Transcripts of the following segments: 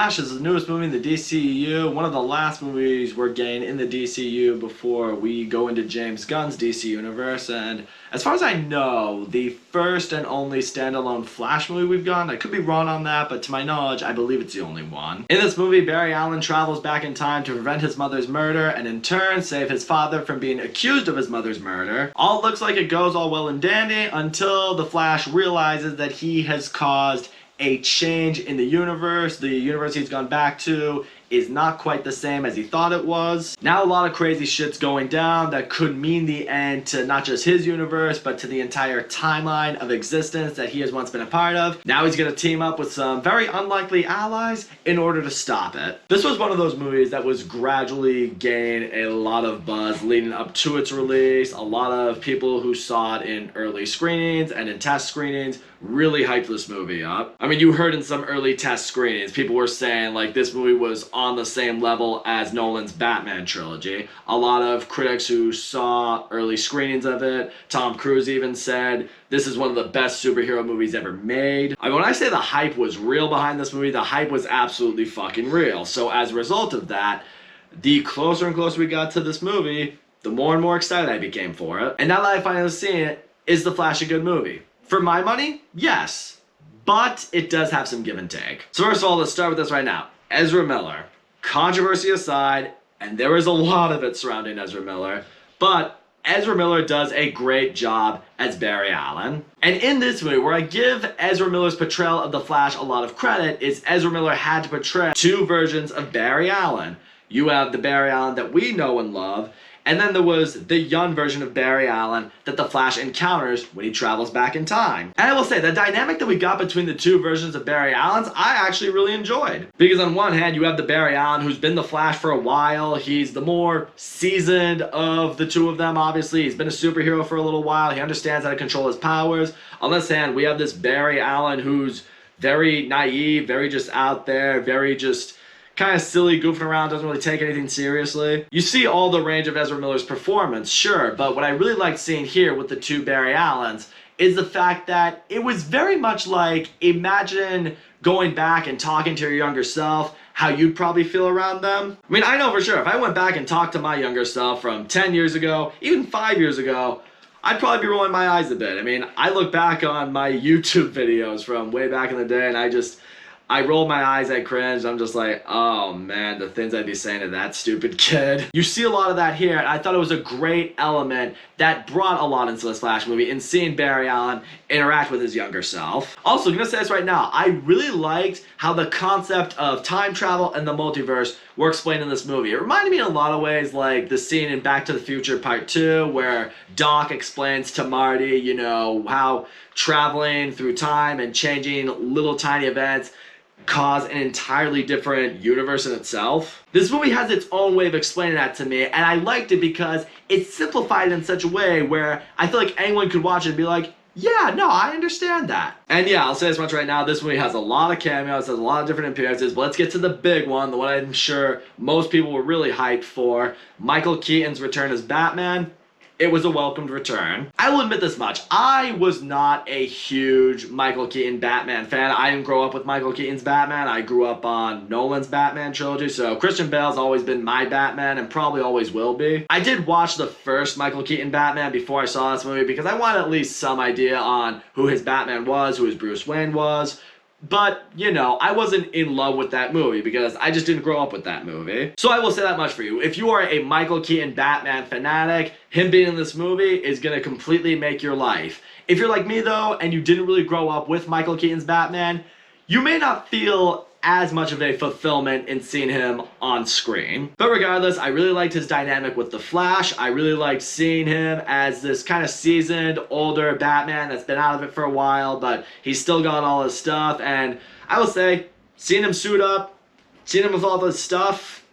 Flash is the newest movie in the DCEU, one of the last movies we're getting in the DCEU before we go into James Gunn's DC universe, and as far as I know, the first and only standalone Flash movie we've gotten. I could be wrong on that, but to my knowledge, I believe it's the only one. In this movie, Barry Allen travels back in time to prevent his mother's murder and in turn save his father from being accused of his mother's murder. All looks like it goes all well and dandy until the Flash realizes that he has caused a change in the universe. The universe he's gone back to is not quite the same as he thought it was. Now a lot of crazy shit's going down that could mean the end to not just his universe, but to the entire timeline of existence that he has once been a part of. Now he's gonna team up with some very unlikely allies in order to stop it. This was one of those movies that was gradually gaining a lot of buzz leading up to its release. A lot of people who saw it in early screenings and in test screenings really hyped this movie up. I mean, you heard in some early test screenings, people were saying like this movie was on the same level as Nolan's Batman trilogy. A lot of critics who saw early screenings of it, Tom Cruise even said, this is one of the best superhero movies ever made. I mean, when I say the hype was real behind this movie, the hype was absolutely fucking real. So as a result of that, the closer and closer we got to this movie, the more and more excited I became for it. And now that I finally seen it, is The Flash a good movie? For my money, yes. But it does have some give and take. So first of all, let's start with this right now. Ezra Miller. Controversy aside, and there is a lot of it surrounding Ezra Miller, but Ezra Miller does a great job as Barry Allen. And in this movie, where I give Ezra Miller's portrayal of the Flash a lot of credit, is Ezra Miller had to portray two versions of Barry Allen. You have the Barry Allen that we know and love, and then there was the young version of Barry Allen that the Flash encounters when he travels back in time. And I will say, the dynamic that we got between the two versions of Barry Allen's, I actually really enjoyed. Because on one hand, you have the Barry Allen who's been the Flash for a while. He's the more seasoned of the two of them, obviously. He's been a superhero for a little while. He understands how to control his powers. On this hand, we have this Barry Allen who's very naive, very just out there, very just kind of silly, goofing around, doesn't really take anything seriously. You see all the range of Ezra Miller's performance, sure, but what I really liked seeing here with the two Barry Allens is the fact that it was very much like, imagine going back and talking to your younger self, how you'd probably feel around them. I mean, I know for sure, if I went back and talked to my younger self from 10 years ago, even 5 years ago, I'd probably be rolling my eyes a bit. I mean, I look back on my YouTube videos from way back in the day and I rolled my eyes, I cringed, I'm just like, oh man, the things I'd be saying to that stupid kid. You see a lot of that here, and I thought it was a great element that brought a lot into this Flash movie in seeing Barry Allen interact with his younger self. Also, I'm gonna say this right now, I really liked how the concept of time travel and the multiverse were explained in this movie. It reminded me in a lot of ways like the scene in Back to the Future Part 2 where Doc explains to Marty, you know, how traveling through time and changing little tiny events cause an entirely different universe in itself. This movie has its own way of explaining that to me, and I liked it because it's simplified in such a way where I feel like anyone could watch it and be like, yeah, no, I understand that. And yeah, I'll say this much right now, this movie has a lot of cameos, has a lot of different appearances, but let's get to the big one, the one I'm sure most people were really hyped for, Michael Keaton's return as Batman. It was a welcomed return. I will admit this much, I was not a huge Michael Keaton Batman fan. I didn't grow up with Michael Keaton's Batman. I grew up on Nolan's Batman trilogy, so Christian Bale's always been my Batman and probably always will be. I did watch the first Michael Keaton Batman before I saw this movie because I wanted at least some idea on who his Batman was, who his Bruce Wayne was. But, you know, I wasn't in love with that movie because I just didn't grow up with that movie. So I will say that much for you. If you are a Michael Keaton Batman fanatic, him being in this movie is going to completely make your life. If you're like me, though, and you didn't really grow up with Michael Keaton's Batman, you may not feel as much of a fulfillment in seeing him on screen. But regardless, I really liked his dynamic with the Flash. I really liked seeing him as this kind of seasoned, older Batman that's been out of it for a while, but he's still got all his stuff. And I will say, seeing him suit up, seeing him with all this stuff,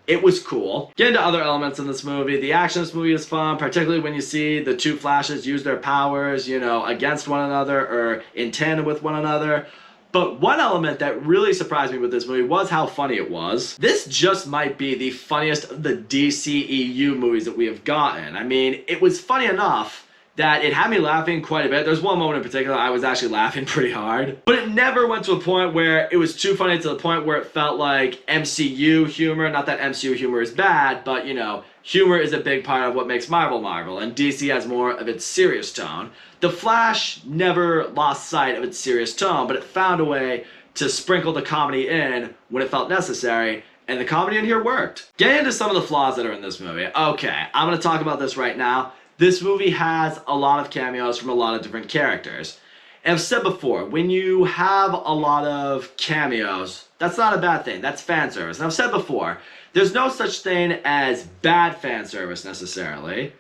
it was cool. Getting to other elements in this movie, the action in this movie is fun, particularly when you see the two Flashes use their powers, you know, against one another or in tandem with one another. But one element that really surprised me with this movie was how funny it was. This just might be the funniest of the DCEU movies that we have gotten. I mean, it was funny enough that it had me laughing quite a bit. There's one moment in particular I was actually laughing pretty hard. But it never went to a point where it was too funny to the point where it felt like MCU humor. Not that MCU humor is bad, but you know, humor is a big part of what makes Marvel Marvel, and DC has more of its serious tone. The Flash never lost sight of its serious tone, but it found a way to sprinkle the comedy in when it felt necessary, and the comedy in here worked. Getting into some of the flaws that are in this movie. Okay, I'm gonna talk about this right now. This movie has a lot of cameos from a lot of different characters. And I've said before, when you have a lot of cameos, that's not a bad thing. That's fan service. And I've said before, there's no such thing as bad fan service necessarily,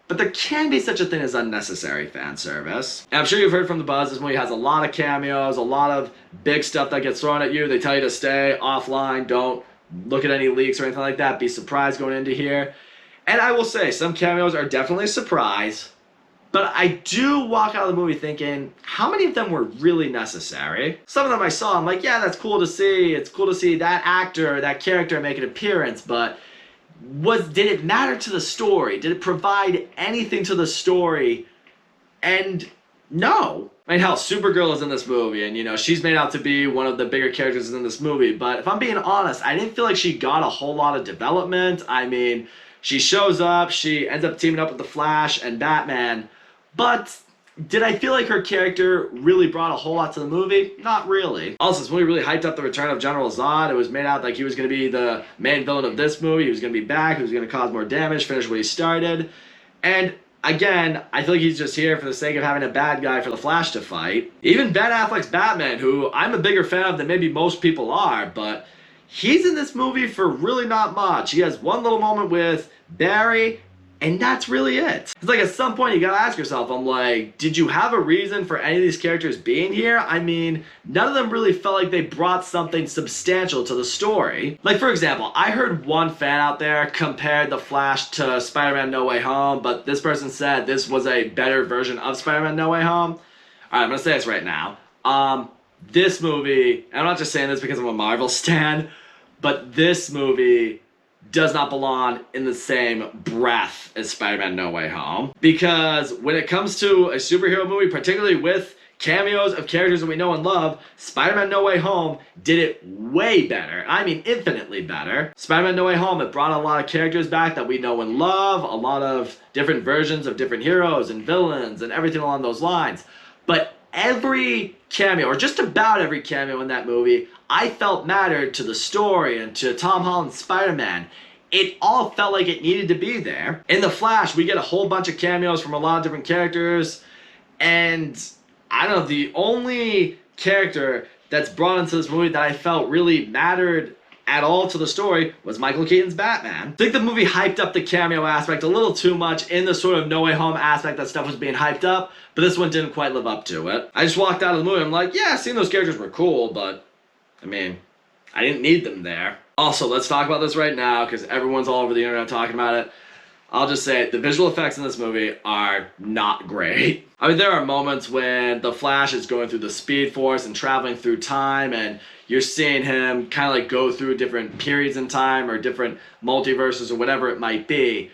but there can be such a thing as unnecessary fan service. And I'm sure you've heard from the buzz, this movie has a lot of cameos, a lot of big stuff that gets thrown at you. They tell you to stay offline, don't look at any leaks or anything like that, be surprised going into here. And I will say, some cameos are definitely a surprise, but I do walk out of the movie thinking, how many of them were really necessary? Some of them I saw, I'm like, yeah, that's cool to see. It's cool to see that actor, that character make an appearance, but did it matter to the story? Did it provide anything to the story? And no. I mean, hell, Supergirl is in this movie, and you know, she's made out to be one of the bigger characters in this movie, but if I'm being honest, I didn't feel like she got a whole lot of development. I mean, she shows up, she ends up teaming up with the Flash and Batman, but did I feel like her character really brought a whole lot to the movie? Not really. Also, this movie really hyped up the return of General Zod. It was made out like he was going to be the main villain of this movie. He was going to be back. He was going to cause more damage, finish what he started. And again, I feel like he's just here for the sake of having a bad guy for the Flash to fight. Even Ben Affleck's Batman, who I'm a bigger fan of than maybe most people are, but he's in this movie for really not much. He has one little moment with Barry, and that's really it. It's like at some point you gotta ask yourself, I'm like, did you have a reason for any of these characters being here? I mean, none of them really felt like they brought something substantial to the story. Like, for example, I heard one fan out there compared The Flash to Spider-Man No Way Home, but this person said this was a better version of Spider-Man No Way Home. Alright, I'm gonna say this right now. This movie, and I'm not just saying this because I'm a Marvel stan, but this movie does not belong in the same breath as Spider-Man No Way Home. Because when it comes to a superhero movie, particularly with cameos of characters that we know and love, Spider-Man No Way Home did it way better. I mean, infinitely better. Spider-Man No Way Home, it brought a lot of characters back that we know and love, a lot of different versions of different heroes and villains and everything along those lines. But every cameo, or just about every cameo in that movie, I felt mattered to the story and to Tom Holland's Spider-Man. It all felt like it needed to be there. In The Flash, we get a whole bunch of cameos from a lot of different characters, and I don't know, the only character that's brought into this movie that I felt really mattered at all to the story was Michael Keaton's Batman. I think the movie hyped up the cameo aspect a little too much in the sort of No Way Home aspect that stuff was being hyped up, but this one didn't quite live up to it. I just walked out of the movie, I'm like, yeah, seeing those characters were cool, but I mean, I didn't need them there. Also, let's talk about this right now, because everyone's all over the internet talking about it. I'll just say, the visual effects in this movie are not great. I mean, there are moments when the Flash is going through the Speed Force and traveling through time, and you're seeing him kind of like go through different periods in time or different multiverses or whatever it might be,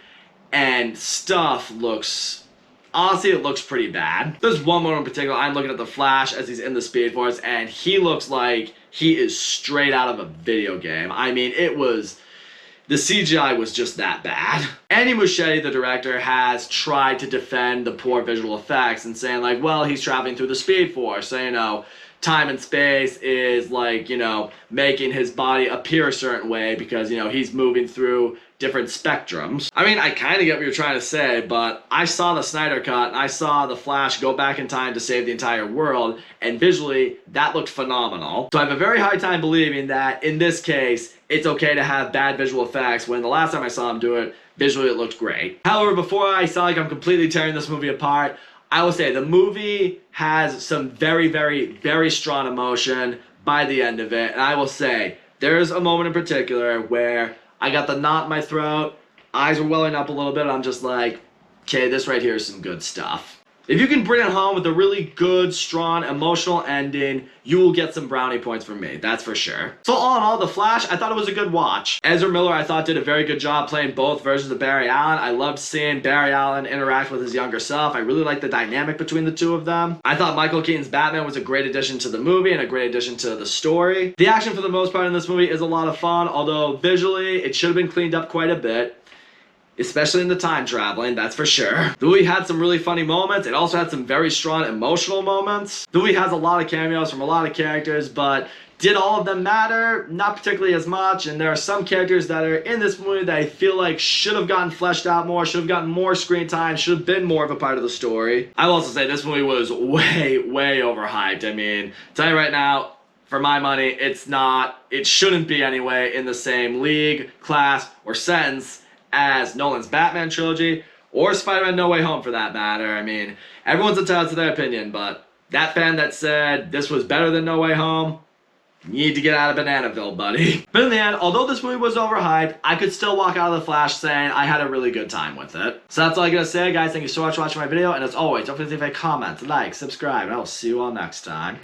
and stuff looks, honestly, it looks pretty bad. There's one moment in particular, I'm looking at the Flash as he's in the Speed Force, and he looks like he is straight out of a video game. I mean, the CGI was just that bad. Andy Muschietti, the director, has tried to defend the poor visual effects and saying like, well, he's traveling through the Speed Force, so you know, time and space is like, you know, making his body appear a certain way because, you know, he's moving through different spectrums. I mean, I kind of get what you're trying to say, but I saw the Snyder Cut and I saw the Flash go back in time to save the entire world, and visually, that looked phenomenal. So I have a very hard time believing that, in this case, it's okay to have bad visual effects when the last time I saw him do it, visually it looked great. However, before I sound like I'm completely tearing this movie apart, I will say the movie has some very, very, very strong emotion by the end of it, and I will say there's a moment in particular where I got the knot in my throat, eyes were welling up a little bit, and I'm just like, okay, this right here is some good stuff. If you can bring it home with a really good, strong, emotional ending, you will get some brownie points from me, that's for sure. So all in all, The Flash, I thought it was a good watch. Ezra Miller, I thought, did a very good job playing both versions of Barry Allen. I loved seeing Barry Allen interact with his younger self. I really liked the dynamic between the two of them. I thought Michael Keaton's Batman was a great addition to the movie and a great addition to the story. The action for the most part in this movie is a lot of fun, although visually it should have been cleaned up quite a bit. Especially in the time traveling, that's for sure. The movie had some really funny moments. It also had some very strong emotional moments. The movie has a lot of cameos from a lot of characters, but did all of them matter? Not particularly as much, and there are some characters that are in this movie that I feel like should have gotten fleshed out more, should have gotten more screen time, should have been more of a part of the story. I will also say this movie was way overhyped. I mean, tell you right now, for my money, it shouldn't be anyway in the same league, class, or sense as Nolan's Batman trilogy, or Spider-Man No Way Home for that matter. I mean, everyone's entitled to their opinion, but that fan that said this was better than No Way Home, you need to get out of Bananaville, buddy. But in the end, although this movie was overhyped, I could still walk out of The Flash saying I had a really good time with it. So that's all I gotta say, guys. Thank you so much for watching my video, and as always, don't forget to leave a comment, like, subscribe, and I will see you all next time.